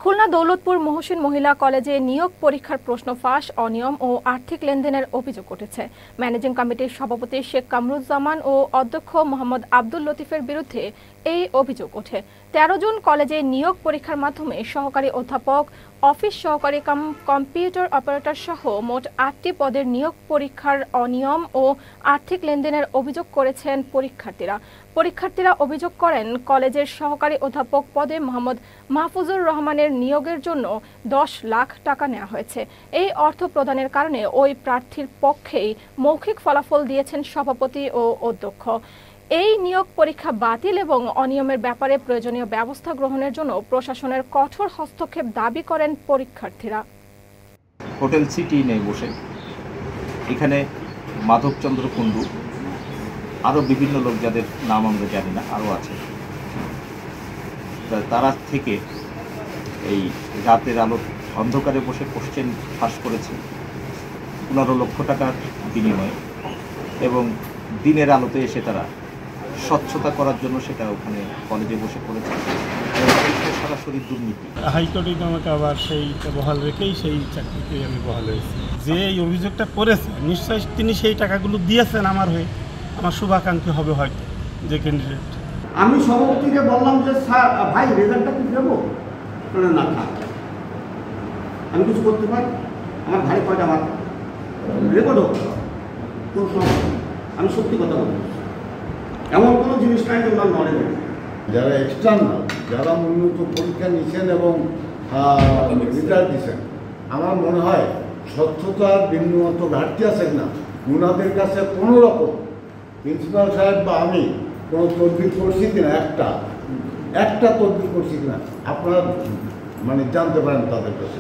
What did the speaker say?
খুলনা দৌলতপুর মহসিন মহিলা কলেজে নিয়োগ পরীক্ষার প্রশ্ন ফাঁস, অনিয়ম ও আর্থিক লেনদেনের অভিযোগ উঠেছে। ম্যানেজিং কমিটির সভাপতি শেখ কামরুজ্জামান ও অধ্যক্ষ মোহাম্মদ আব্দুল লতিফের বিরুদ্ধে এই অভিযোগ ওঠে। 13 জুন কলেজে নিয়োগ পরীক্ষার মাধ্যমে সহকারী অধ্যাপক, অফিস সহকারী কম্পিউটার অপারেটর সহ মোট 8টি পদের নিয়োগ পরীক্ষার অনিয়ম ও আর্থিক লেনদেনের অভিযোগ করেছেন পরীক্ষার্থীরা অভিযোগ করেন, কলেজের সহকারী অধ্যাপক পদে মোহাম্মদ মাহফুজুর রহমানের নিয়োগের জন্য 10 লাখ টাকা নেওয়া হয়েছে। এই অর্থ প্রদানের কারণে ওই প্রার্থীর পক্ষেই মৌখিক ফলাফল দিয়েছেন সভাপতি ও অধ্যক্ষ। এই নিয়োগ পরীক্ষা বাতিল এবং অনিয়মের ব্যাপারে প্রয়োজনীয় ব্যবস্থা গ্রহণের জন্য প্রশাসনের কঠোর হস্তক্ষেপ দাবি করেন পরীক্ষার্থীরা। হোটেল সিটি নেই বসে এখানে মাধবচন্দ্র কুণ্ডু, আরও বিভিন্ন লোক যাদের নাম আমরা জানি না, আরও আছে, তারা থেকে এই রাতের আলো অন্ধকারে বসে কোশ্চেন ফাঁস করেছে 15 লক্ষ টাকার বিনিময়ে, এবং দিনের আলোতে এসে তারা স্বচ্ছতা করার জন্য সেটা ওখানে কলেজে বসে করেছে। সরাসরি দুর্নীতি। হাইকোর্টে আমাকে আবার সেইটা বহাল রেখেই সেই চাকরিতেই আমি বহাল হয়েছি। যে এই অভিযোগটা করেছে নিশ্চয়ই তিনি সেই টাকাগুলো দিয়েছেন আমার হয়ে, আমার শুভাকাঙ্ক্ষী হবে হয়তো যে ক্যান্ডিডেট। আমি সভাপতিকে বললাম যে স্যার ভাই রেজাল্টটা কি দেবো না, থাক আমি কিছু করতে পারি, আমার ভাই কয়টা ভাত রেকর্ড হোক, কোনো সমস্যা। আমি সত্যি কথা বলি, এমন কোনো জিনিস নাই যে ওনার নলেজ নেই। যারা এক্সটার্নাল, যারা উন্নত পরীক্ষা নিচ্ছেন এবং রিটার্ন দিচ্ছেন, আমার মনে হয় স্বচ্ছতার বিন্দুমাত্র ঘাটতি আছে না, ওনাদের কাছে কোনো রকম প্রিন্সিপাল সাহেব বা আমি কোনো তদবির করছি কিনা, একটা তদবির করছি কিনা আপনারা জানতে পারেন তাদের কাছে।